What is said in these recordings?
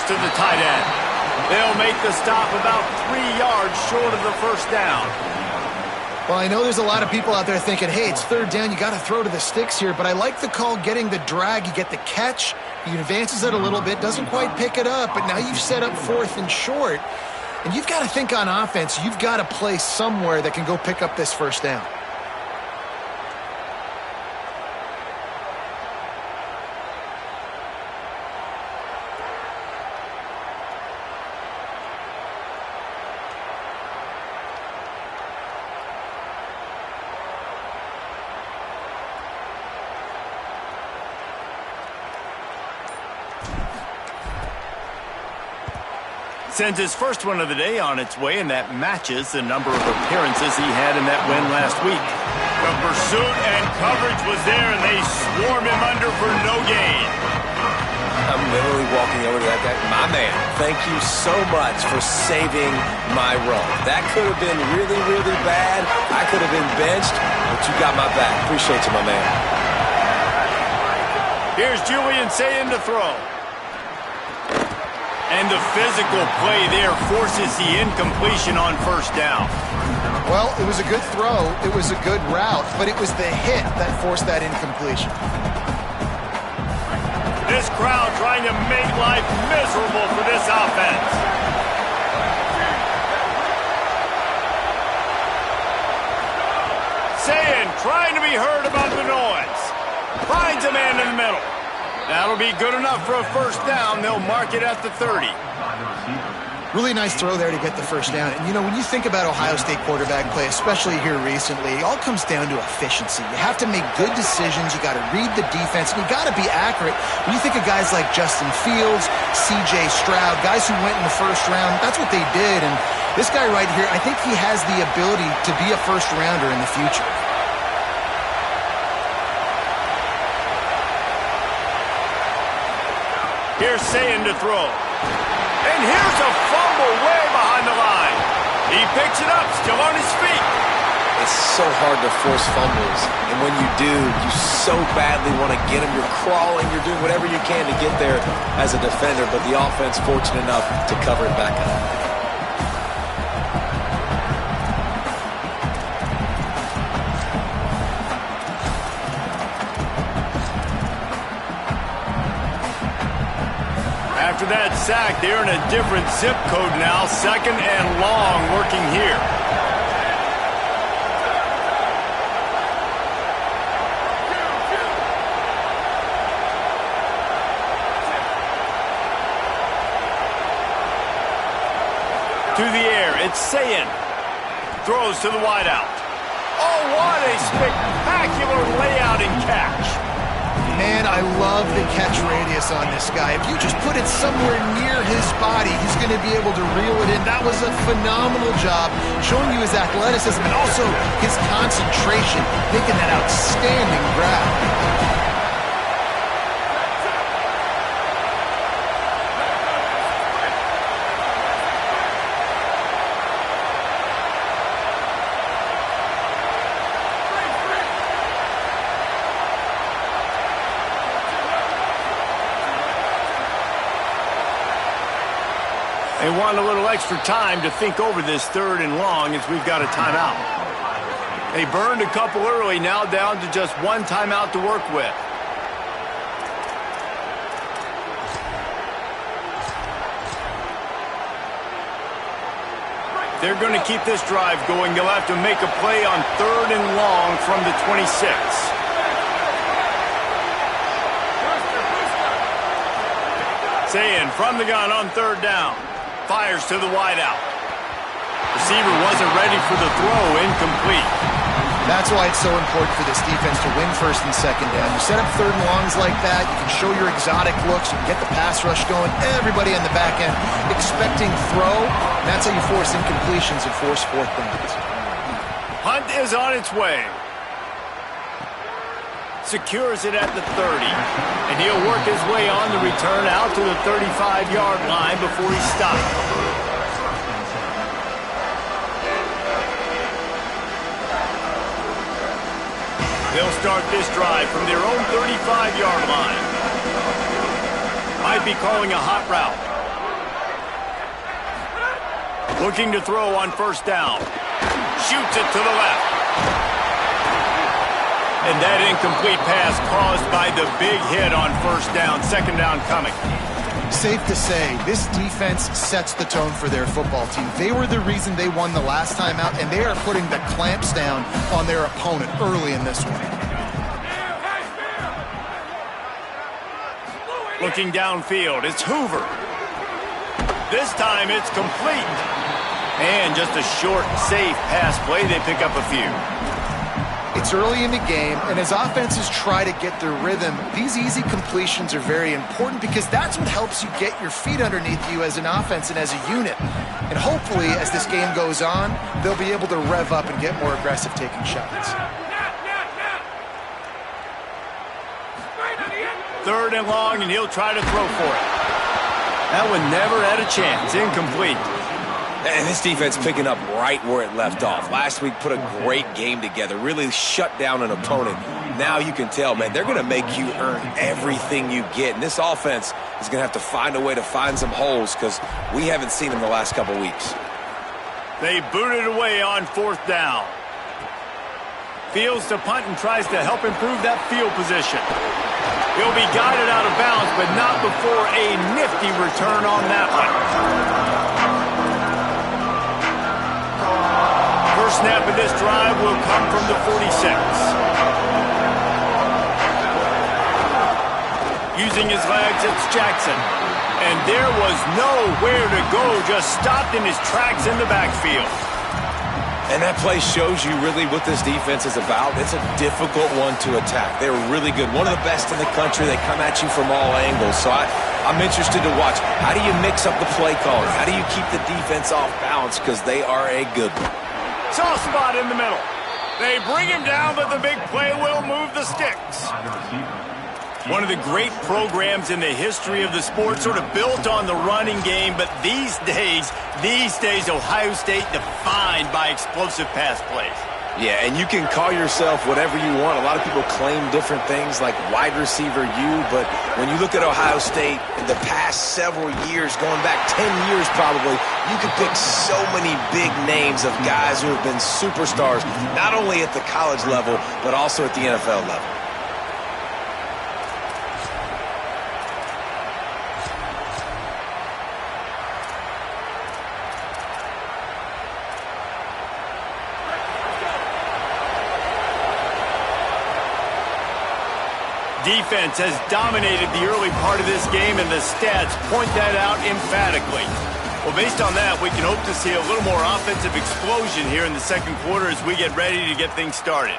fires to the tight end. They'll make the stop about 3 yards short of the first down. Well, I know there's a lot of people out there thinking, hey, it's third down, you got to throw to the sticks here, but I like the call getting the drag. You get the catch, he advances it a little bit, doesn't quite pick it up, but now you've set up 4th and short, and you've got to think on offense, you've got to play somewhere that can go pick up this first down. Sends his first one of the day on its way, and that matches the number of appearances he had in that win last week. The pursuit and coverage was there, and they swarm him under for no gain. I'm literally walking over to that guy. My man, thank you so much for saving my run. That could have been really, really bad. I could have been benched, but you got my back. Appreciate you, my man. Here's Julian Sayin to throw. And the physical play there forces the incompletion on first down. Well, it was a good throw, it was a good route, but it was the hit that forced that incompletion. This crowd trying to make life miserable for this offense. Sayin trying to be heard about the noise. Finds a man in the middle. That'll be good enough for a first down. They'll mark it at the 30. Really nice throw there to get the first down. And, you know, when you think about Ohio State quarterback play, especially here recently, it all comes down to efficiency. You have to make good decisions. You got to read the defense, and you got to be accurate. When you think of guys like Justin Fields, C.J. Stroud, guys who went in the first round, that's what they did. And this guy right here, I think he has the ability to be a first-rounder in the future. Here's Sayin to throw. And here's a fumble way behind the line. He picks it up, still on his feet. It's so hard to force fumbles. And when you do, you so badly want to get them. You're crawling, you're doing whatever you can to get there as a defender, but the offense fortunate enough to cover it back up. After that sack, they're in a different zip code now. 2nd and long working here. To the air, it's Sayin. Throws to the wideout. Oh, what a spectacular layout and catch. Man, I love the catch radius on this guy. If you just put it somewhere near his body, he's going to be able to reel it in. That was a phenomenal job, showing you his athleticism and also his concentration, making that outstanding grab. They want a little extra time to think over this 3rd and long as we've got a timeout. They burned a couple early, now down to just 1 timeout to work with. They're going to keep this drive going. They'll have to make a play on 3rd and long from the 26. Sayin from the gun on 3rd down. Fires to the wideout. Receiver wasn't ready for the throw, incomplete. That's why it's so important for this defense to win 1st and 2nd down. You set up 3rd and longs like that, you can show your exotic looks, you can get the pass rush going, everybody on the back end expecting throw, and that's how you force incompletions and force 4th downs. Hunt is on its way. Secures it at the 30, and he'll work his way on the return out to the 35-yard line before he stops. They'll start this drive from their own 35-yard line. Might be calling a hot route. Looking to throw on first down. Shoots it to the left. And that incomplete pass caused by the big hit on first down. Second down coming. Safe to say, this defense sets the tone for their football team. They were the reason they won the last time out, and they are putting the clamps down on their opponent early in this one. Looking downfield, it's Hoover. This time it's complete. And just a short, safe pass play. They pick up a few. It's early in the game, and as offenses try to get their rhythm, these easy completions are very important because that's what helps you get your feet underneath you as an offense and as a unit. And hopefully, as this game goes on, they'll be able to rev up and get more aggressive taking shots. Third and long, and he'll try to throw for it. That one never had a chance. Incomplete. And this defense picking up right where it left off. Last week put a great game together, really shut down an opponent. Now you can tell, man, they're going to make you earn everything you get. And this offense is going to have to find a way to find some holes because we haven't seen them the last couple weeks. They booted away on fourth down. Fields to punt and tries to help improve that field position. He'll be guided out of bounds, but not before a nifty return on that one. First snap of this drive will come from the 46. Using his legs, it's Jackson. And there was nowhere to go, just stopped in his tracks in the backfield. And that play shows you really what this defense is about. It's a difficult one to attack. They're really good. One of the best in the country. They come at you from all angles. So I'm interested to watch. How do you mix up the play calling? How do you keep the defense off balance? Because they are a good one. Soft spot in the middle. They bring him down, but the big play will move the sticks. One of the great programs in the history of the sport, sort of built on the running game, but these days, Ohio State defined by explosive pass plays. Yeah, and you can call yourself whatever you want. A lot of people claim different things like wide receiver U, but when you look at Ohio State in the past several years, going back 10 years probably, you could pick so many big names of guys who have been superstars, not only at the college level, but also at the NFL level. Defense has dominated the early part of this game, and the stats point that out emphatically. Well, based on that, we can hope to see a little more offensive explosion here in the second quarter as we get ready to get things started.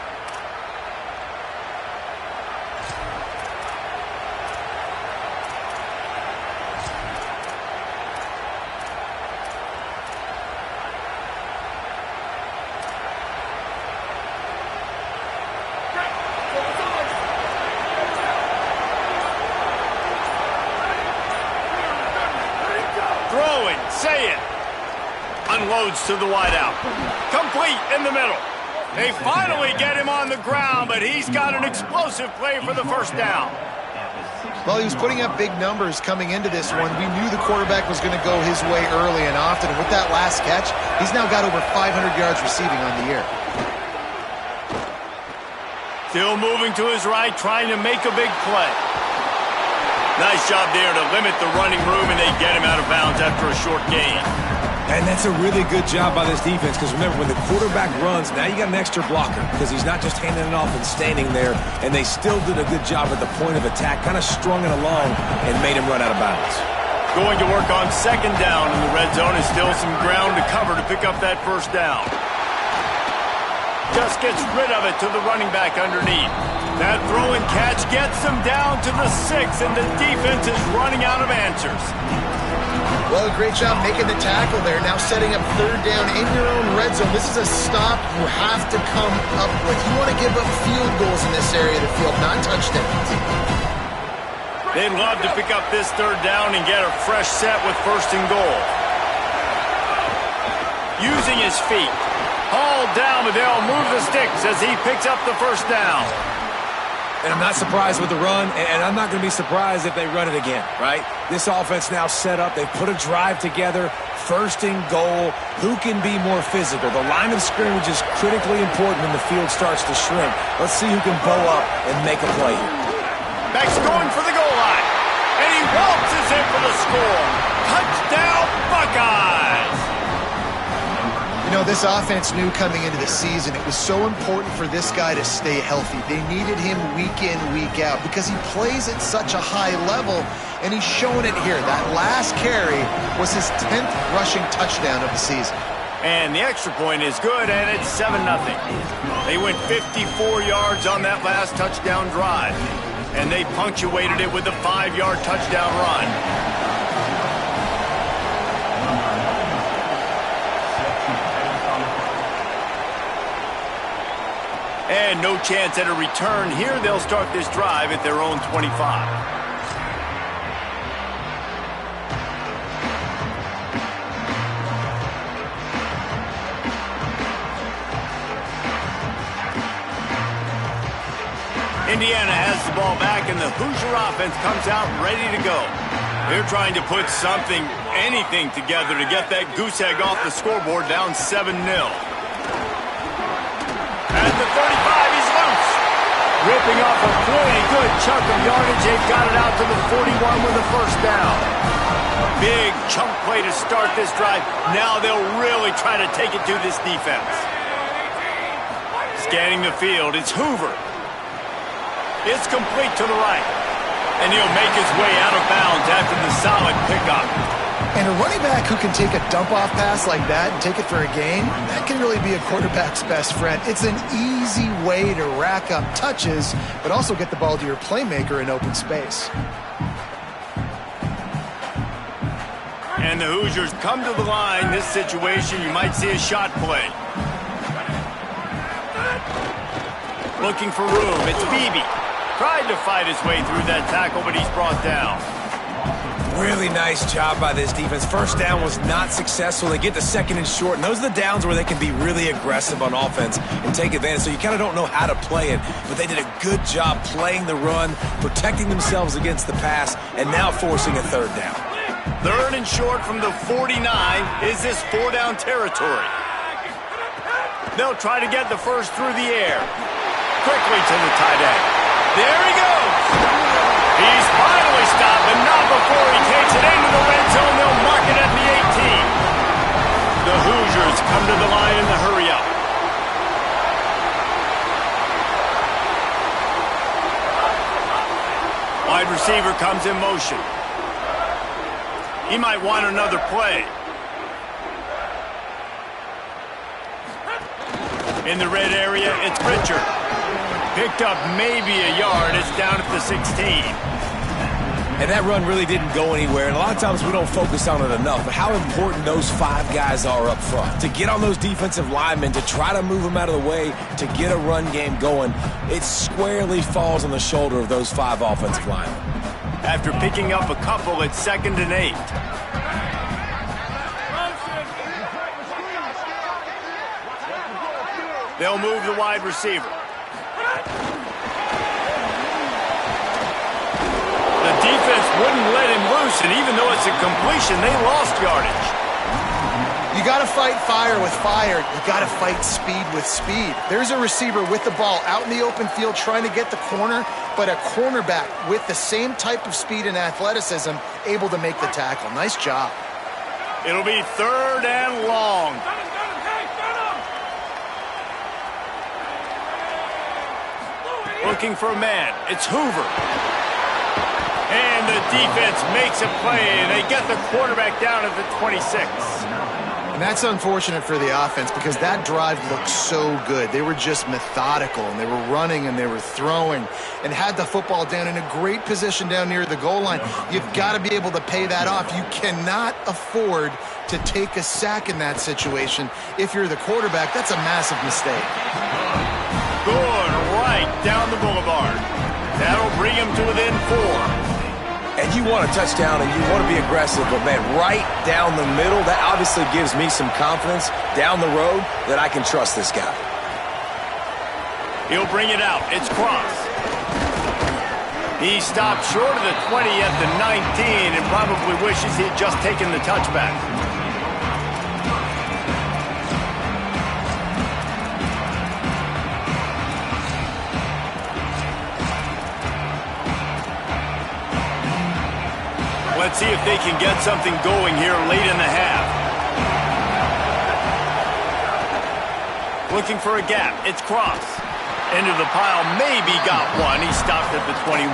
Throwing, say it. Unloads to the wideout. Complete in the middle. They finally get him on the ground, but he's got an explosive play for the first down. Well, he was putting up big numbers coming into this one. We knew the quarterback was going to go his way early and often. And with that last catch, he's now got over 500 yards receiving on the year. Still moving to his right, trying to make a big play. Nice job there to limit the running room, and they get him out of bounds after a short gain. And that's a really good job by this defense because remember, when the quarterback runs, now you got an extra blocker because he's not just handing it off and standing there, and they still did a good job at the point of attack, kind of strung it along and made him run out of bounds. Going to work on second down in the red zone, and still some ground to cover to pick up that first down. Just gets rid of it to the running back underneath. That throw and catch gets them down to the 6, and the defense is running out of answers. Well, great job making the tackle there. Now setting up third down in your own red zone. This is a stop you have to come up with. You want to give up field goals in this area of the field, not touchdowns. They'd love to pick up this third down and get a fresh set with first and goal. Using his feet. Hauled down, but they'll move the sticks as he picks up the first down. And I'm not surprised with the run, and I'm not going to be surprised if they run it again, right? This offense now set up. They've put a drive together. First and goal. Who can be more physical? The line of scrimmage is critically important when the field starts to shrink. Let's see who can bow up and make a play here. Beck's going for the goal line. And he waltzes in for the score. Touchdown, Buckeyes! You know, this offense knew coming into the season it was so important for this guy to stay healthy. They needed him week in, week out because he plays at such a high level, and he's showing it here. That last carry was his 10th rushing touchdown of the season. And the extra point is good, and it's 7-0. They went 54 yards on that last touchdown drive, and they punctuated it with a 5-yard touchdown run. And no chance at a return here. They'll start this drive at their own 25. Indiana has the ball back, and the Hoosier offense comes out ready to go. They're trying to put something, anything together to get that goose egg off the scoreboard, down 7-0. At the 35, he's loose. Ripping off a pretty good chunk of yardage. They've got it out to the 41 with a first down. Big chunk play to start this drive. Now they'll really try to take it to this defense. Scanning the field, it's Hoover. It's complete to the right. And he'll make his way out of bounds after the solid pickup. And a running back who can take a dump-off pass like that and take it for a gain, that can really be a quarterback's best friend. It's an easy way to rack up touches, but also get the ball to your playmaker in open space. And the Hoosiers come to the line. This situation, you might see a shot play. Looking for room. It's Beebe. Tried to fight his way through that tackle, but he's brought down. Really nice job by this defense. First down was not successful. They get the second and short, and those are the downs where they can be really aggressive on offense and take advantage. So you kind of don't know how to play it, but they did a good job playing the run, protecting themselves against the pass, and now forcing a third down. Third and short from the 49 is this 4-down territory. They'll try to get the first through the air. Quickly to the tight end. There he goes. He's finally stopped, but not before he takes it into the red zone. They'll mark it at the 18. The Hoosiers come to the line in the hurry-up. Wide receiver comes in motion. He might want another play. In the red area, it's Pritchard. Picked up maybe a yard. It's down at the 16. And that run really didn't go anywhere. And a lot of times we don't focus on it enough. But how important those 5 guys are up front. To get on those defensive linemen, to try to move them out of the way, to get a run game going, it squarely falls on the shoulder of those 5 offensive linemen. After picking up a couple, it's 2nd and 8. They'll move the wide receiver. The defense wouldn't let him loose, and even though it's a completion, they lost yardage. You got to fight fire with fire. You got to fight speed with speed. There's a receiver with the ball out in the open field trying to get the corner, but a cornerback with the same type of speed and athleticism able to make the tackle. Nice job. It'll be 3rd and long. Looking for a man. It's Hoover. And the defense makes a play, and they get the quarterback down at the 26. And that's unfortunate for the offense because that drive looked so good. They were just methodical, and they were running, and they were throwing, and had the football down in a great position down near the goal line. You've got to be able to pay that off. You cannot afford to take a sack in that situation. If you're the quarterback, that's a massive mistake. Good, right down the boulevard. That'll bring him to within 4. And you want a touchdown and you want to be aggressive, but man, right down the middle, that obviously gives me some confidence down the road that I can trust this guy. He'll bring it out. It's Cross. He stopped short of the 20 at the 19 and probably wishes he had just taken the touchback. Let's see if they can get something going here late in the half. Looking for a gap. It's Cross. Into the pile. Maybe got one. He stopped at the 21.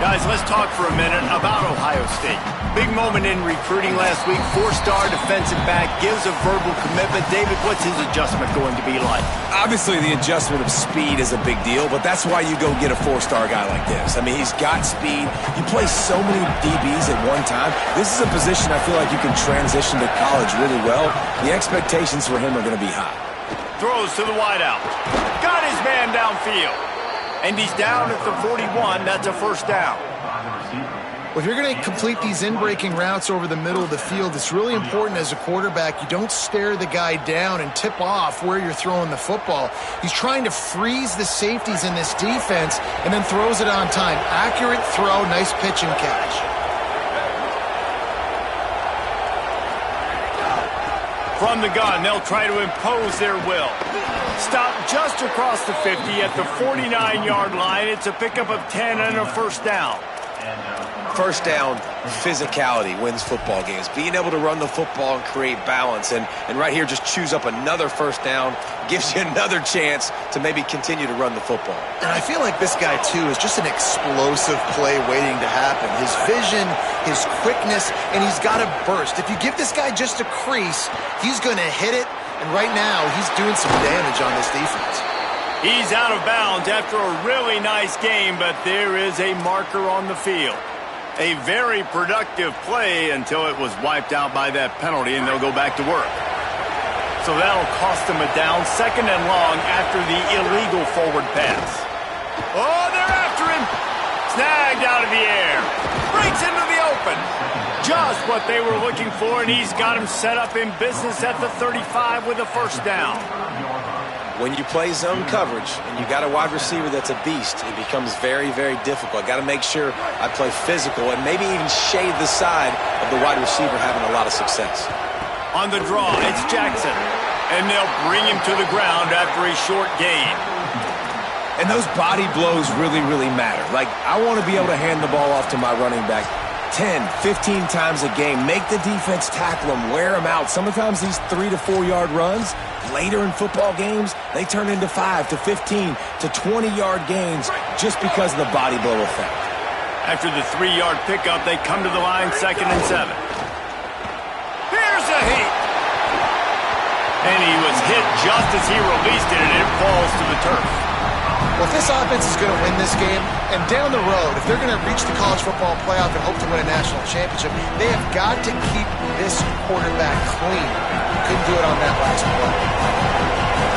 Guys, let's talk for a minute about Ohio State. Big moment in recruiting last week. 4-star defensive back. Gives a verbal commitment. David, what's his adjustment going to be like? Obviously, the adjustment of speed is a big deal, but that's why you go get a 4-star guy like this. I mean, he's got speed. You play so many DBs at one time. This is a position I feel like you can transition to college really well. The expectations for him are going to be high. Throws to the wideout. Got his man downfield. And he's down at the 41. That's a first down. Well, if you're going to complete these in-breaking routes over the middle of the field, it's really important as a quarterback you don't stare the guy down and tip off where you're throwing the football. He's trying to freeze the safeties in this defense and then throws it on time. Accurate throw, nice pitch and catch. From the gun, they'll try to impose their will. Stop just across the 50 at the 49-yard line. It's a pickup of 10 and a first down. First down, physicality wins football games. Being able to run the football and create balance. And right here, just choose up another first down. Gives you another chance to maybe continue to run the football. And I feel like this guy, too, is just an explosive play waiting to happen. His vision, his quickness, and he's got a burst. If you give this guy just a crease, he's going to hit it. And right now, he's doing some damage on this defense. He's out of bounds after a really nice game, but there is a marker on the field. A very productive play until it was wiped out by that penalty, and they'll go back to work. So that'll cost them a down, second and long after the illegal forward pass. Oh, they're after him. Snagged out of the air. Breaks into the open. Just what they were looking for, and he's got him set up in business at the 35 with a first down. When you play zone coverage and you got a wide receiver that's a beast, it becomes very, very difficult. Got to make sure I play physical and maybe even shade the side of the wide receiver having a lot of success. On the draw, it's Jackson. And they'll bring him to the ground after a short gain. And those body blows really, really matter. Like, I want to be able to hand the ball off to my running back 10, 15 times a game. Make the defense tackle them, wear them out. Sometimes these 3 to 4 yard runs, later in football games, they turn into 5 to 15 to 20-yard gains just because of the body blow effect. After the 3-yard pickup, they come to the line, 2nd and 7. Here's a heat. And he was hit just as he released it, and it falls to the turf. Well, if this offense is going to win this game, and down the road, if they're going to reach the college football playoff and hope to win a national championship, they have got to keep this quarterback clean. Couldn't do it on that last play.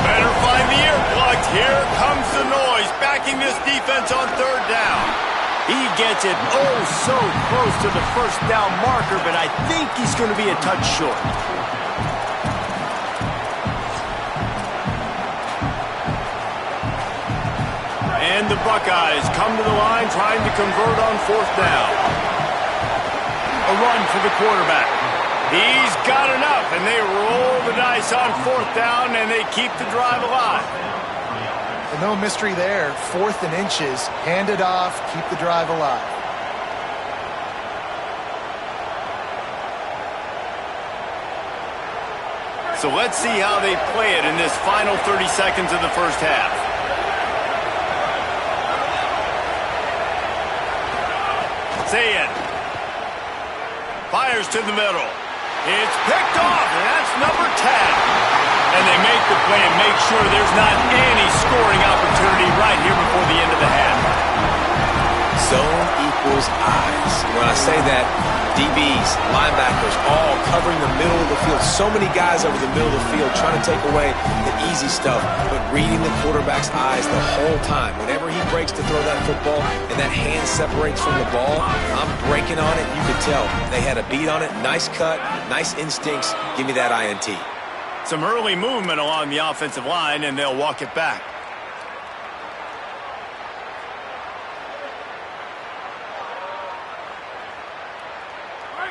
Better find the earplugs. Here comes the noise, backing this defense on 3rd down. He gets it oh so close to the first down marker, but I think he's going to be a touch short. And the Buckeyes come to the line trying to convert on 4th down. A run for the quarterback. He's got enough, and they roll the dice on 4th down, and they keep the drive alive. And no mystery there. 4th and inches. Hand it off. Keep the drive alive. So let's see how they play it in this final 30 seconds of the first half. Sayed fires to the middle. It's picked off, and that's number 10. And they make the play and make sure there's not any scoring opportunity right here before the end of the half. Zone equals eyes. When I say that, DBs, linebackers, all covering the middle of the field. So many guys over the middle of the field trying to take away the easy stuff, but reading the quarterback's eyes the whole time. Whenever he breaks to throw that football and that hand separates from the ball, I'm breaking on it. You could tell they had a beat on it. Nice cut, nice instincts. Give me that INT. Some early movement along the offensive line, and they'll walk it back.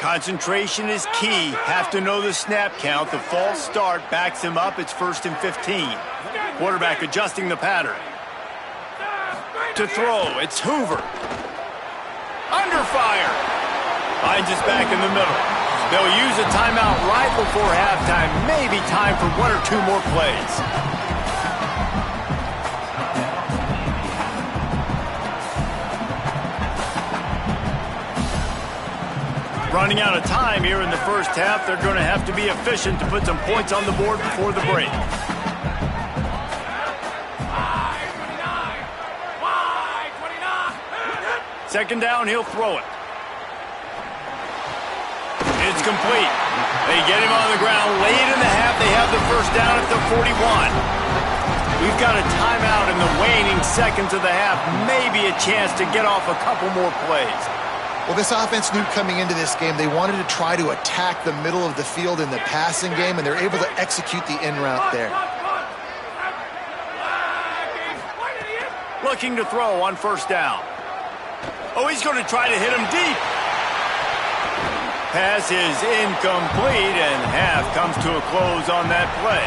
Concentration is key. Have to know the snap count. The false start backs him up. It's 1st and 15. Quarterback adjusting the pattern. To throw, it's Hoover. Under fire. Finds us back in the middle. They'll use a timeout right before halftime. Maybe time for 1 or 2 more plays. Running out of time here in the first half. They're going to have to be efficient to put some points on the board before the break. Second down, he'll throw it. It's complete. They get him on the ground late in the half. They have the first down at the 41. We've got a timeout in the waning seconds of the half. Maybe a chance to get off a couple more plays. Well, this offense knew coming into this game they wanted to try to attack the middle of the field in the passing game, and they're able to execute the in route there. Looking to throw on first down. Oh, he's going to try to hit him deep. Pass is incomplete, and half comes to a close on that play.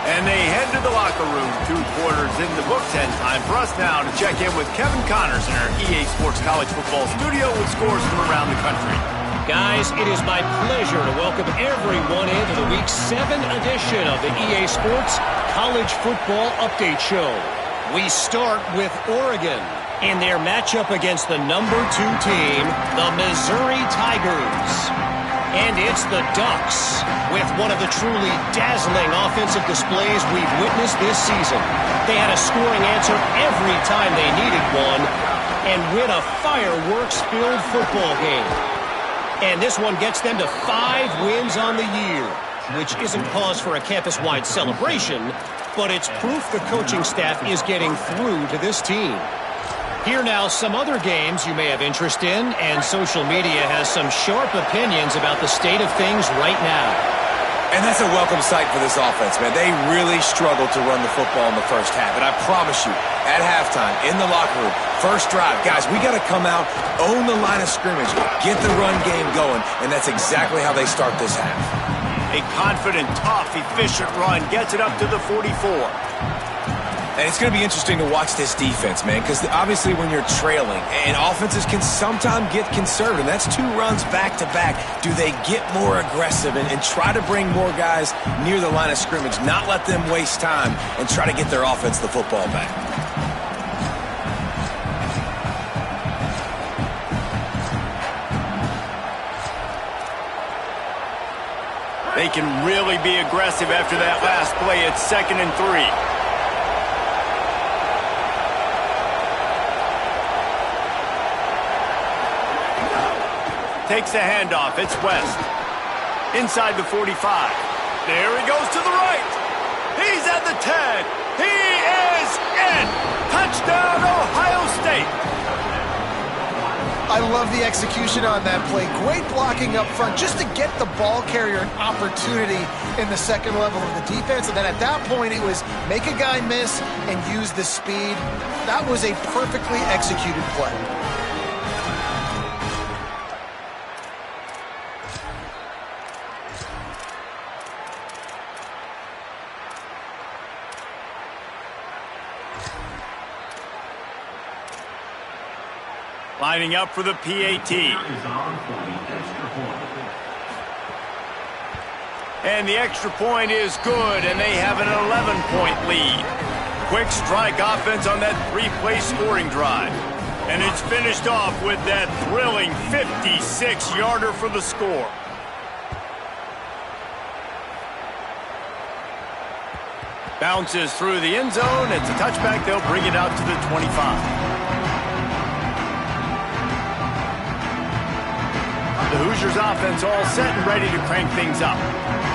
And they head to the locker room. 2 quarters in the books, and time for us now to check in with Kevin Connors in our EA Sports College Football studio with scores from around the country. Guys, it is my pleasure to welcome everyone into the Week 7 edition of the EA Sports College Football Update Show. We start with Oregon in their matchup against the number 2 team, the Missouri Tigers. And it's the Ducks with one of the truly dazzling offensive displays we've witnessed this season. They had a scoring answer every time they needed one and win a fireworks-filled football game. And this one gets them to 5 wins on the year, which isn't cause for a campus-wide celebration, but it's proof the coaching staff is getting through to this team. Here now, some other games you may have interest in, and social media has some sharp opinions about the state of things right now. And that's a welcome sight for this offense, man. They really struggled to run the football in the first half. And I promise you, at halftime, in the locker room, first drive, guys, we got to come out, own the line of scrimmage, get the run game going, and that's exactly how they start this half. A confident, tough, efficient run gets it up to the 44. And it's going to be interesting to watch this defense, man, because obviously when you're trailing, and offenses can sometimes get conservative. That's 2 runs back-to-back. Do they get more aggressive and try to bring more guys near the line of scrimmage, not let them waste time, and try to get their offense the football back? They can really be aggressive after that last play. It's 2nd and 3. Takes the handoff. It's West. Inside the 45. There he goes to the right. He's at the 10. He is in. Touchdown, Ohio State. I love the execution on that play. Great blocking up front just to get the ball carrier an opportunity in the second level of the defense. And then at that point, it was make a guy miss and use the speed. That was a perfectly executed play. Lining up for the PAT. And the extra point is good, and they have an 11-point lead. Quick strike offense on that 3-play scoring drive. And it's finished off with that thrilling 56-yarder for the score. Bounces through the end zone. It's a touchback. They'll bring it out to the 25. The Hoosiers offense all set and ready to crank things up.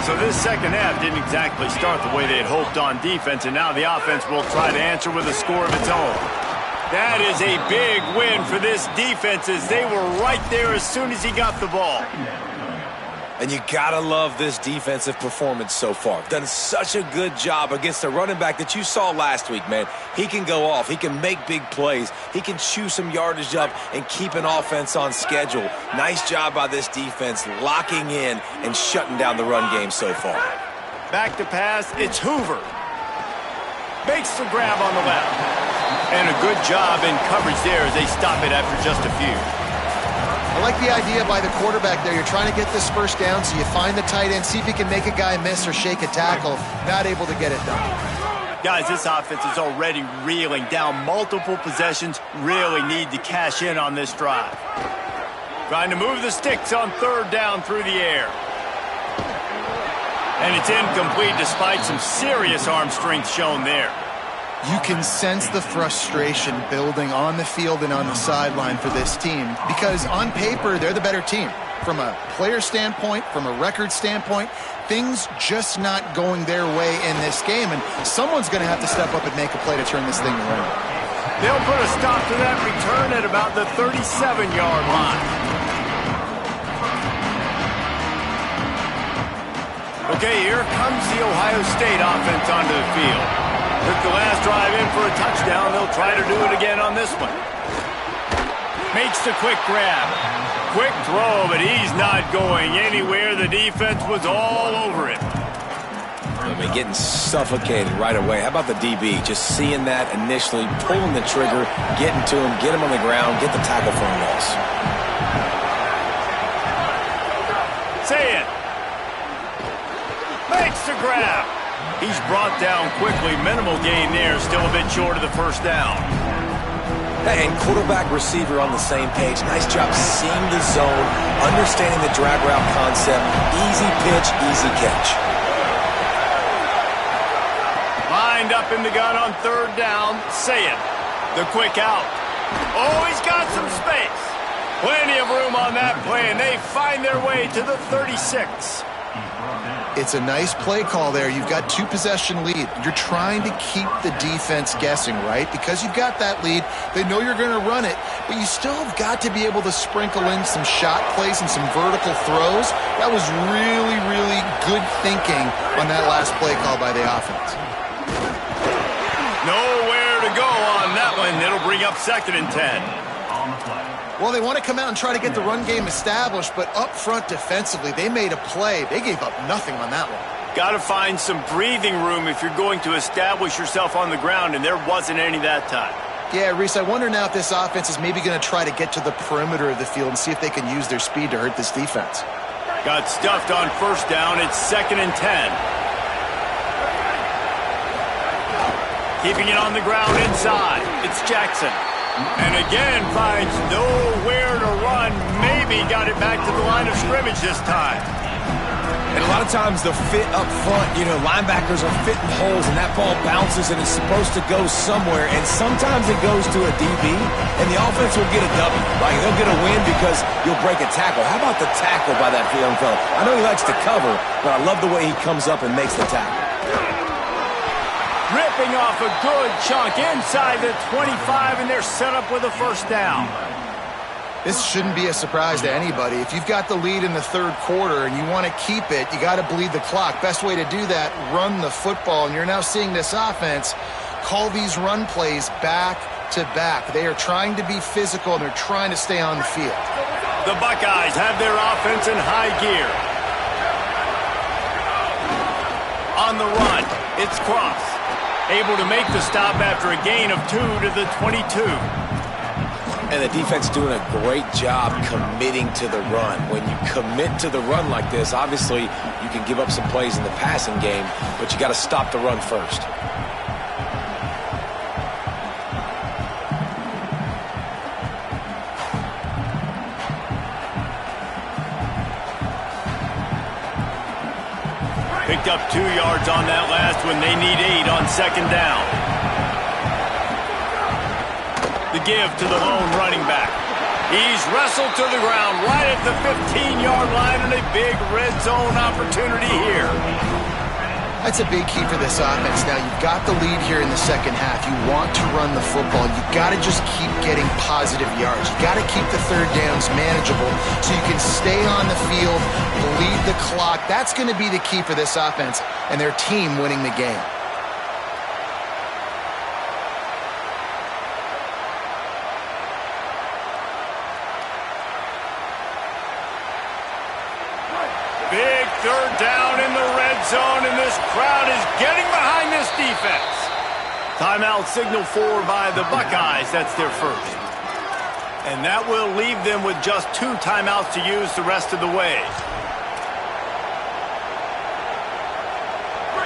So this second half didn't exactly start the way they had hoped on defense, and now the offense will try to answer with a score of its own. That is a big win for this defense as they were right there as soon as he got the ball. And you gotta love this defensive performance so far. Done such a good job against a running back that you saw last week, man. He can go off. He can make big plays. He can chew some yardage up and keep an offense on schedule. Nice job by this defense locking in and shutting down the run game so far. Back to pass, it's Hoover. Makes the grab on the left. And a good job in coverage there as they stop it after just a few. I like the idea by the quarterback there. You're trying to get this first down, so you find the tight end, see if you can make a guy miss or shake a tackle. Not able to get it done. Guys, this offense is already reeling down multiple possessions. Really need to cash in on this drive. Trying to move the sticks on third down through the air. And it's incomplete despite some serious arm strength shown there. You can sense the frustration building on the field and on the sideline for this team because on paper, they're the better team. From a player standpoint, from a record standpoint, things just not going their way in this game, and someone's going to have to step up and make a play to turn this thing around. They'll put a stop to that return at about the 37-yard line. Okay, here comes the Ohio State offense onto the field. Took the last drive in for a touchdown. They'll try to do it again on this one. Makes the quick grab. Quick throw, but he's not going anywhere. The defense was all over it. I mean, getting suffocated right away. How about the DB? Just seeing that initially, pulling the trigger, getting to him, get him on the ground, get the tackle for a loss. Say it. Makes the grab. He's brought down quickly. Minimal gain there. Still a bit short of the first down. Hey, and quarterback receiver on the same page. Nice job seeing the zone, understanding the drag route concept. Easy pitch, easy catch. Lined up in the gun on third down. Say it. The quick out. Oh, he's got some space. Plenty of room on that play, and they find their way to the 36. It's a nice play call there. You've got two-possession lead. You're trying to keep the defense guessing, right? Because you've got that lead. They know you're going to run it, but you still have got to be able to sprinkle in some shot plays and some vertical throws. That was really, really good thinking on that last play call by the offense. Nowhere to go on that one. It'll bring up 2nd and 10. Well, they want to come out and try to get the run game established, but up front defensively, they made a play. They gave up nothing on that one. Got to find some breathing room if you're going to establish yourself on the ground, and there wasn't any that time. Yeah, Reese, I wonder now if this offense is maybe going to try to get to the perimeter of the field and see if they can use their speed to hurt this defense. Got stuffed on first down. It's 2nd and 10. Keeping it on the ground inside. It's Jackson. And again finds nowhere to run. Maybe got it back to the line of scrimmage this time. And a lot of times the fit up front, you know, linebackers are fitting holes and that ball bounces and it's supposed to go somewhere. And sometimes it goes to a DB and the offense will get a W. Like they'll get a win because you'll break a tackle. How about the tackle by that young fella? I know he likes to cover, but I love the way he comes up and makes the tackle. Ripping off a good chunk inside the 25, and they're set up with a first down. This shouldn't be a surprise to anybody. If you've got the lead in the third quarter and you want to keep it, you got to bleed the clock. Best way to do that, run the football. And you're now seeing this offense call these run plays back to back. They are trying to be physical, and they're trying to stay on the field. The Buckeyes have their offense in high gear. On the run, it's Cross. Able to make the stop after a gain of 2 to the 22. And the defense doing a great job committing to the run. When you commit to the run like this, obviously you can give up some plays in the passing game, but you got to stop the run first. Picked up 2 yards on that last one. They need 8 on second down. The give to the lone running back. He's wrestled to the ground right at the 15-yard line, and a big red zone opportunity here. That's a big key for this offense. Now, you've got the lead here in the second half. You want to run the football. You've got to just keep getting positive yards. You've got to keep the third downs manageable so you can stay on the field, bleed the clock. That's going to be the key for this offense and their team winning the game. Big third down in the red zone, and this crowd is getting behind this defense. Timeout signal for by the Buckeyes. That's their first. And that will leave them with just 2 timeouts to use the rest of the way.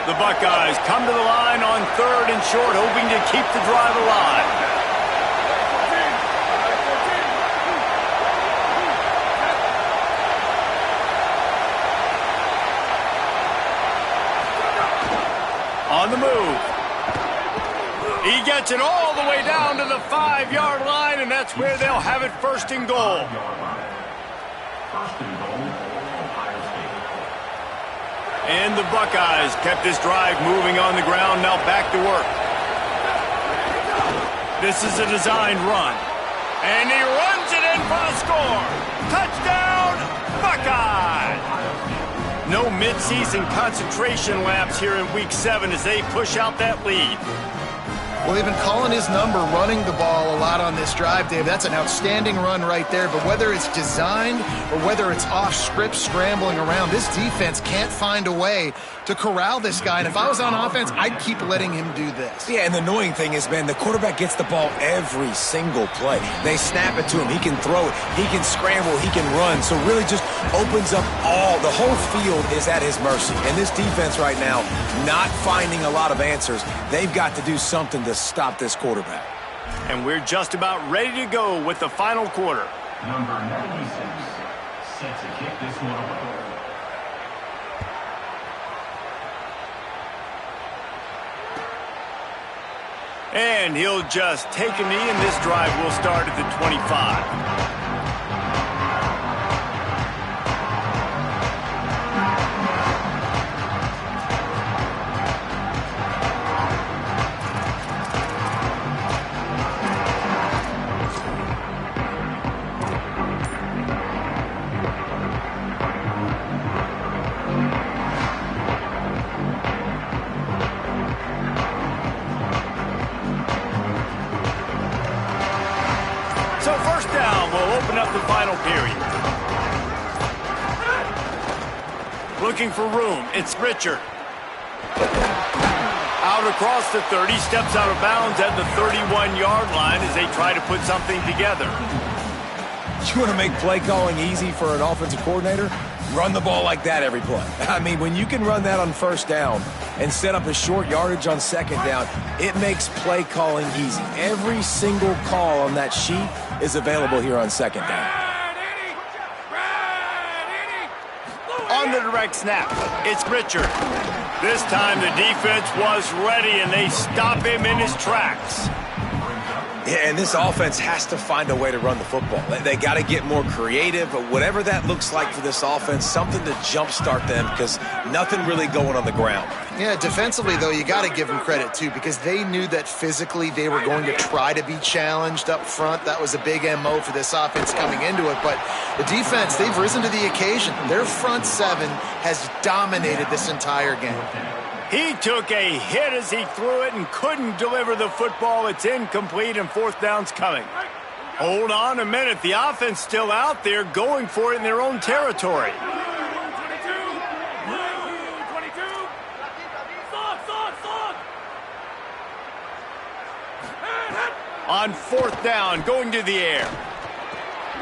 The Buckeyes come to the line on 3rd and short, hoping to keep the drive alive. On the move. He gets it all the way down to the 5-yard line, and that's where they'll have it 1st and goal. And the Buckeyes kept this drive moving on the ground, now back to work. This is a designed run. And he runs it in for the score. Touchdown, Buckeyes! No midseason concentration laps here in Week 7 as they push out that lead. Well, they've been calling his number, running the ball a lot on this drive, Dave. That's an outstanding run right there. But whether it's designed or whether it's off script, scrambling around, this defense can't find a way to corral this guy. And if I was on offense, I'd keep letting him do this. Yeah, and the annoying thing is, man, the quarterback gets the ball every single play. They snap it to him. He can throw it. He can scramble. He can run. So really just opens up the whole field is at his mercy. And this defense right now, not finding a lot of answers. They've got to do something to stop this quarterback. And we're just about ready to go with the final quarter. Number 96 set to kick this one away. And he'll just take a knee, and this drive will start at the 25. So 1st down will open up the final period. Looking for room, it's Richard. Out across the 30, steps out of bounds at the 31-yard line as they try to put something together. You want to make play calling easy for an offensive coordinator? Run the ball like that every play. I mean, when you can run that on 1st down and set up a short yardage on 2nd down, it makes play calling easy. Every single call on that sheet is available here on 2nd down. On the direct snap, it's Richard. This time the defense was ready, and they stop him in his tracks. Yeah, and this offense has to find a way to run the football. They got to get more creative, but whatever that looks like for this offense, something to jumpstart them because nothing really going on the ground. Yeah, defensively, though, you got to give them credit, too, because they knew that physically they were going to try to be challenged up front. That was a big MO for this offense coming into it. But the defense, they've risen to the occasion. Their front 7 has dominated this entire game. He took a hit as he threw it and couldn't deliver the football. It's incomplete, and 4th down's coming. Hold on a minute. The offense still out there going for it in their own territory. On 4th down, going to the air.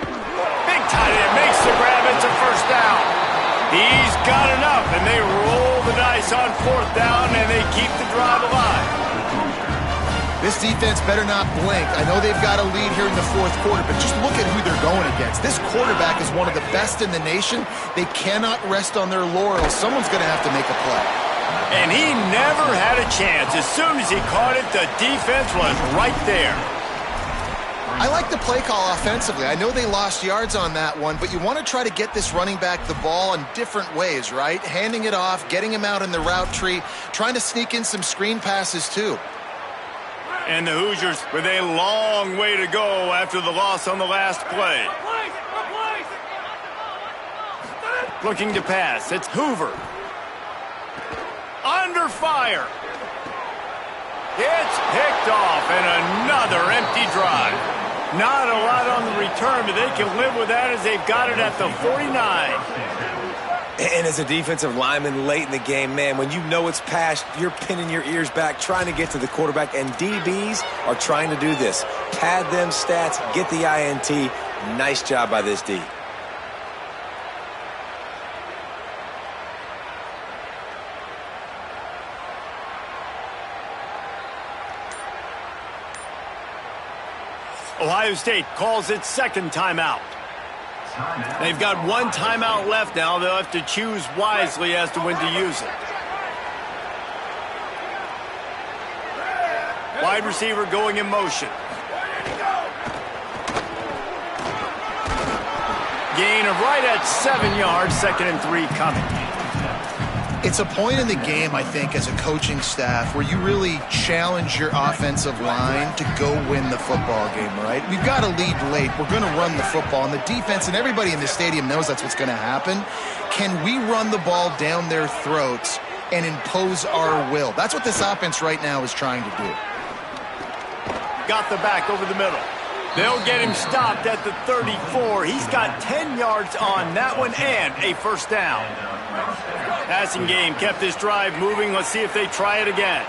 Big tight end makes the grab. It's a 1st down. He's got enough, and they roll the dice on 4th down, and they keep the drive alive. This defense better not blink. I know they've got a lead here in the 4th quarter, but just look at who they're going against. This quarterback is one of the best in the nation. They cannot rest on their laurels. Someone's going to have to make a play. And he never had a chance. As soon as he caught it, the defense was right there. I like the play call offensively. I know they lost yards on that one, but you want to try to get this running back the ball in different ways, right? Handing it off, getting him out in the route tree, trying to sneak in some screen passes too. And the Hoosiers with a long way to go after the loss on the last play. Looking to pass. It's Hoover. Under fire. It's picked off, and another empty drive. Not a lot on the return, but they can live with that as they've got it at the 49. And as a defensive lineman late in the game, man, when you know it's past, you're pinning your ears back, trying to get to the quarterback, and DBs are trying to do this. Pad them stats, get the INT. Nice job by this D. Ohio State calls its second timeout. They've got one timeout left now. They'll have to choose wisely as to when to use it. Wide receiver going in motion. Gain of right at 7 yards, 2nd and 3 coming. It's a point in the game, I think, as a coaching staff where you really challenge your offensive line to go win the football game, right? We've got to lead late. We're going to run the football. And the defense and everybody in the stadium knows that's what's going to happen. Can we run the ball down their throats and impose our will? That's what this offense right now is trying to do. Got the back over the middle. They'll get him stopped at the 34. He's got 10 yards on that one and a first down. Passing game kept this drive moving. Let's see if they try it again.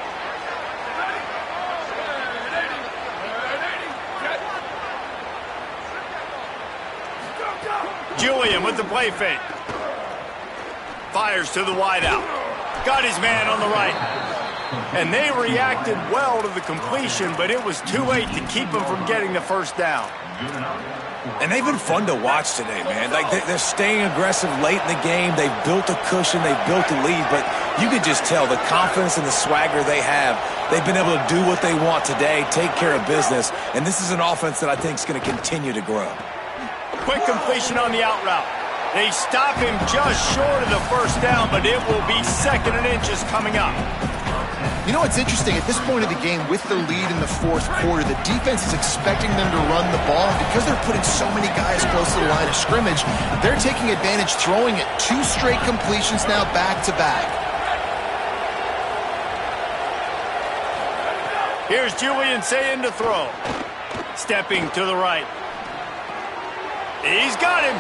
Julian with the play fake. Fires to the wideout. Got his man on the right. And they reacted well to the completion, but it was too late to keep them from getting the first down. And they've been fun to watch today, man. Like they're staying aggressive late in the game. They've built a cushion. They've built a lead. But you can just tell the confidence and the swagger they have. They've been able to do what they want today, take care of business. And this is an offense that I think is going to continue to grow. Quick completion on the out route. They stop him just short of the first down, but it will be 2nd and inches coming up. You know what's interesting? At this point of the game, with the lead in the fourth quarter, the defense is expecting them to run the ball. Because they're putting so many guys close to the line of scrimmage, they're taking advantage, throwing it. 2 straight completions now back-to-back. Here's Julian saying to throw. Stepping to the right. He's got him.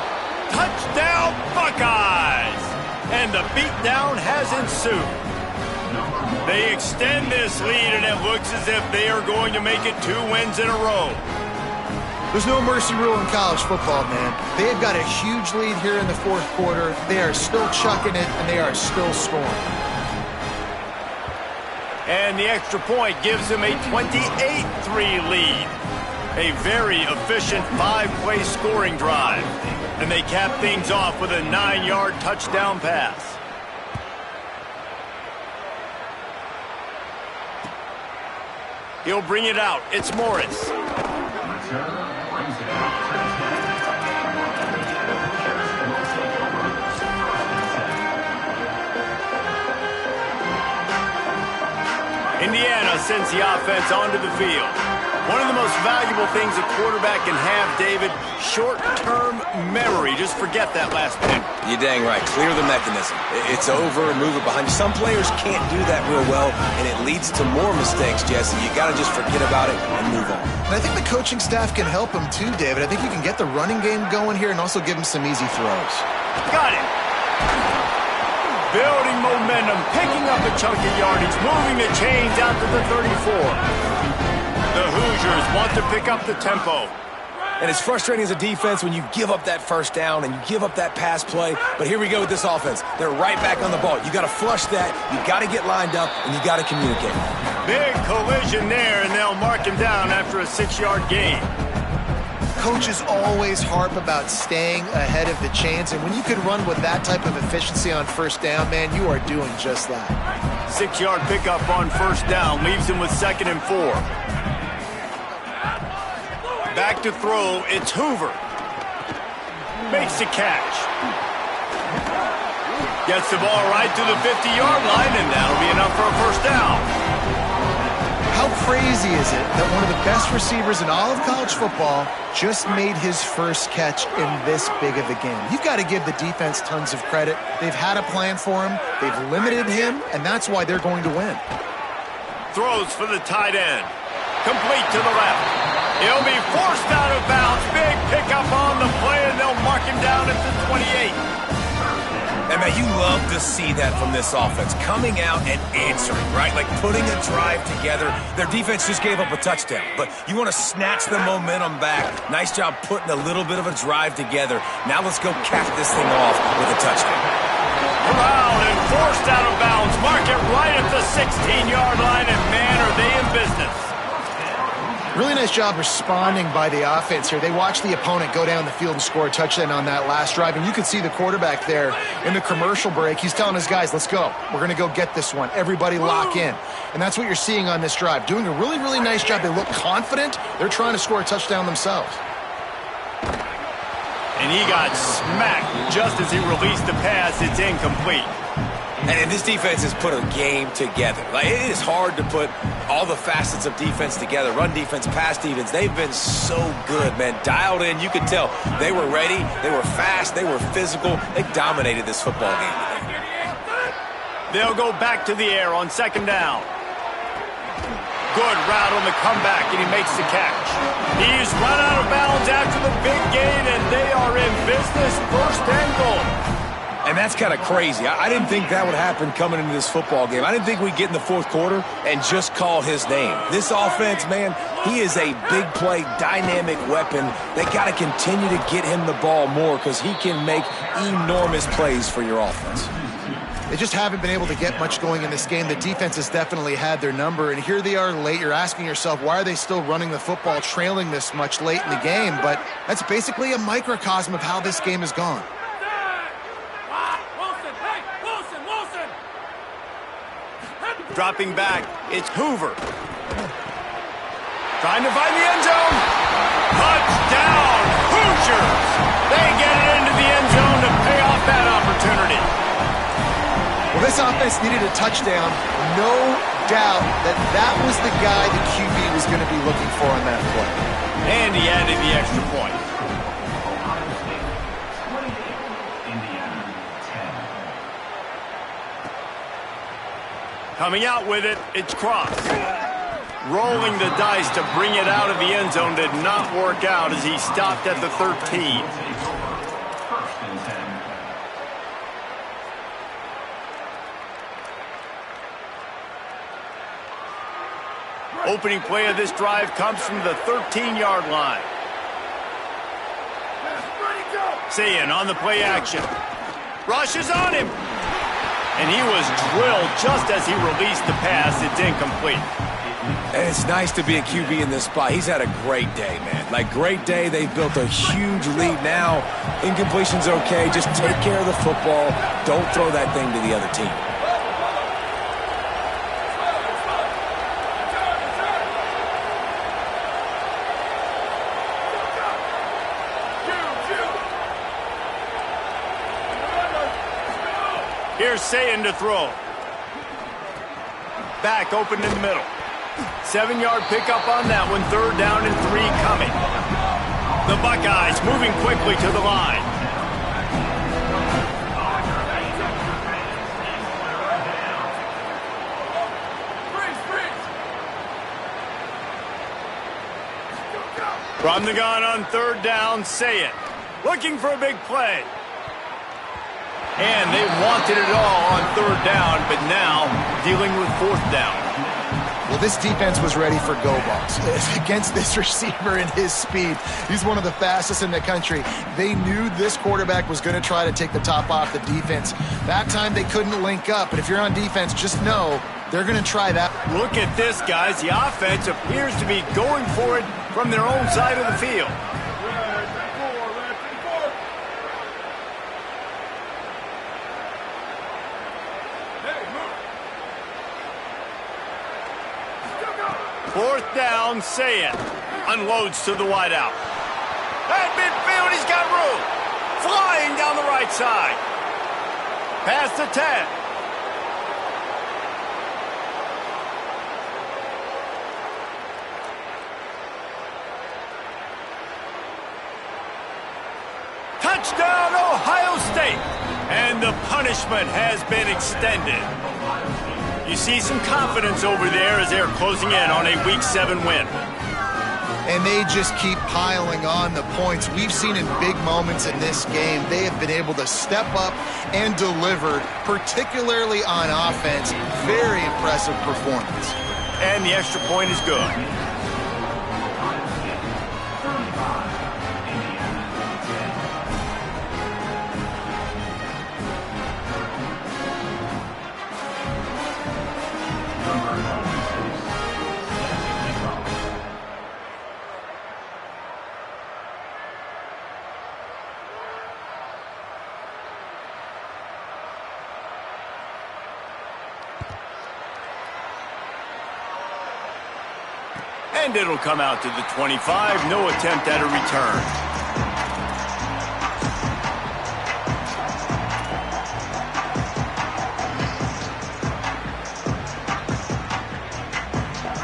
Touchdown, Buckeyes! And the beatdown has ensued. They extend this lead, and it looks as if they are going to make it 2 wins in a row. There's no mercy rule in college football, man. They have got a huge lead here in the fourth quarter. They are still chucking it, and they are still scoring. And the extra point gives them a 28-3 lead. A very efficient 5-play scoring drive. And they cap things off with a 9-yard touchdown pass. He'll bring it out. It's Morris. Indiana sends the offense onto the field. One of the most valuable things a quarterback can have, David, short-term memory. Just forget that last pick. You're dang right. Clear the mechanism. It's over and move it behind you. Some players can't do that real well, and it leads to more mistakes, Jesse. You got to just forget about it and move on. And I think the coaching staff can help him too, David. I think you can get the running game going here and also give him some easy throws. Got it. Building momentum, picking up a chunk of yardage, moving the chains out to the 34. The Hoosiers want to pick up the tempo. And it's frustrating as a defense when you give up that first down and you give up that pass play. But here we go with this offense. They're right back on the ball. You got to flush that. You got to get lined up, and you got to communicate. Big collision there, and they'll mark him down after a 6-yard gain. Coaches always harp about staying ahead of the chains, and when you can run with that type of efficiency on first down, man, you are doing just that. 6-yard pickup on first down leaves him with 2nd and 4. Back to throw, it's Hoover. Makes the catch. Gets the ball right to the 50-yard line, and that'll be enough for a first down. How crazy is it that one of the best receivers in all of college football just made his first catch in this big of a game? You've got to give the defense tons of credit. They've had a plan for him. They've limited him, and that's why they're going to win. Throws for the tight end. Complete to the left. He'll be forced out of bounds. Big pickup on the play, and they'll mark him down at the 28. And, man, you love to see that from this offense, coming out and answering, right? Like putting a drive together. Their defense just gave up a touchdown, but you want to snatch the momentum back. Nice job putting a little bit of a drive together. Now let's go cap this thing off with a touchdown. Around and forced out of bounds. Mark it right at the 16-yard line, and, man, are they in business. Really nice job responding by the offense here. They watched the opponent go down the field and score a touchdown on that last drive, and you could see the quarterback there in the commercial break. He's telling his guys, let's go. We're going to go get this one. Everybody lock in. And that's what you're seeing on this drive. Doing a really, really nice job. They look confident. They're trying to score a touchdown themselves. And he got smacked just as he released the pass. It's incomplete. And this defense has put a game together. Like, it is hard to put all the facets of defense together. Run defense, pass defense. They've been so good, man. Dialed in. You could tell they were ready. They were fast. They were physical. They dominated this football game today. They'll go back to the air on second down. Good route on the comeback, and he makes the catch. He's run out of bounds after the big gain, and they are in business. First and goal. And that's kind of crazy. I didn't think that would happen coming into this football game. I didn't think we'd get in the fourth quarter and just call his name. This offense, man, he is a big play, dynamic weapon. They got to continue to get him the ball more because he can make enormous plays for your offense. They just haven't been able to get much going in this game. The defense has definitely had their number, and here they are late. You're asking yourself, why are they still running the football, trailing this much late in the game? But that's basically a microcosm of how this game has gone. Dropping back, it's Hoover. Trying to find the end zone. Touchdown, Hoosiers! They get it into the end zone to pay off that opportunity. Well, this offense needed a touchdown. No doubt that was the guy the QB was going to be looking for on that play. And he added the extra point. Coming out with it, it's Cross. Rolling the dice to bring it out of the end zone did not work out as he stopped at the 13. Opening play of this drive comes from the 13-yard line. Sayin on the play action. Rushes on him. And he was drilled just as he released the pass. It's incomplete. And it's nice to be a QB in this spot. He's had a great day, man. Like, great day. They've built a huge lead now. Incompletion's okay. Just take care of the football. Don't throw that thing to the other team. Here's Sayin to throw. Back open in the middle. 7-yard pickup on that one. Third down and 3 coming. The Buckeyes moving quickly to the line. From the gun on third down, Sayin. Looking for a big play. And they wanted it all on third down, but now dealing with fourth down. Well, this defense was ready for go balls against this receiver and his speed. He's one of the fastest in the country. They knew this quarterback was going to try to take the top off the defense. That time they couldn't link up, but if you're on defense, just know they're going to try that. Look at this, guys. The offense appears to be going for it from their own side of the field. Fourth down, say it. Unloads to the wideout. At midfield, he's got room. Flying down the right side. Past the 10. Touchdown, Ohio State. And the punishment has been extended. You see some confidence over there as they're closing in on a Week 7 win. And they just keep piling on the points. We've seen in big moments in this game, they have been able to step up and deliver, particularly on offense. Very impressive performance. And the extra point is good. And it'll come out to the 25. No attempt at a return.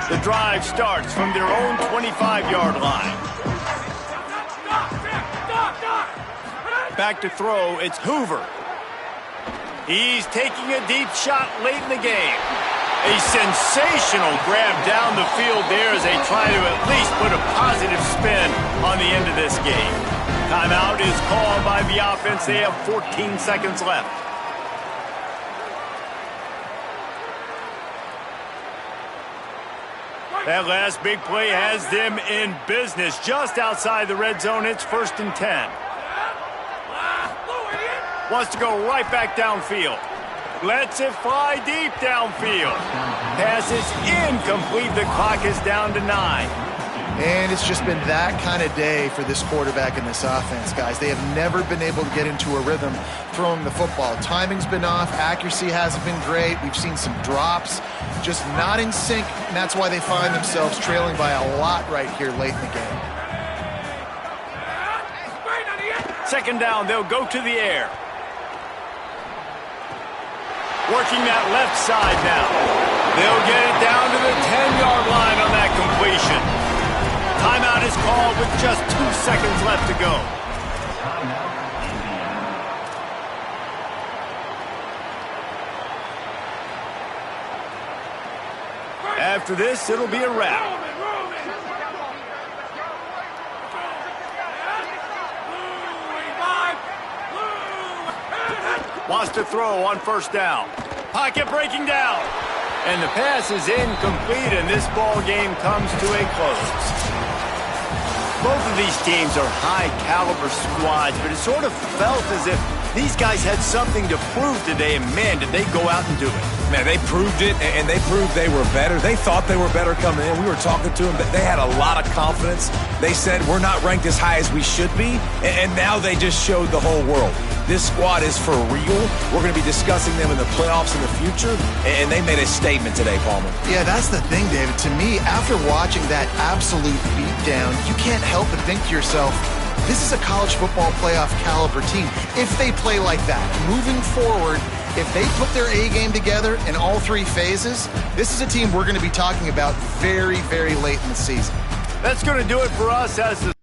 The drive starts from their own 25-yard line. Back to throw, it's Hoover. He's taking a deep shot late in the game. A sensational grab down the field there as they try to at least put a positive spin on the end of this game. Timeout is called by the offense. They have 14 seconds left. That last big play has them in business just outside the red zone. It's 1st and 10. Wants to go right back downfield. Lets it fly deep downfield. Pass is incomplete. The clock is down to 9. And it's just been that kind of day for this quarterback and this offense, guys. They have never been able to get into a rhythm throwing the football. Timing's been off. Accuracy hasn't been great. We've seen some drops. Just not in sync, and that's why they find themselves trailing by a lot right here late in the game. Second down, they'll go to the air. Working that left side now. They'll get it down to the 10-yard line on that completion. Timeout is called with just 2 seconds left to go. After this, it'll be a wrap. Wants to throw on first down. Pocket breaking down. And the pass is incomplete, and this ball game comes to a close. Both of these teams are high-caliber squads, but it sort of felt as if these guys had something to prove today, and man, did they go out and do it. Man, they proved it, and they proved they were better. They thought they were better coming in. We were talking to them, but they had a lot of confidence. They said, we're not ranked as high as we should be, and now they just showed the whole world. This squad is for real. We're going to be discussing them in the playoffs in the future, and they made a statement today, Palmer. Yeah, that's the thing, David. To me, after watching that absolute beatdown, you can't help but think to yourself, this is a college football playoff caliber team. If they play like that, moving forward, if they put their A game together in all 3 phases, this is a team we're going to be talking about very, very late in the season. That's going to do it for us as the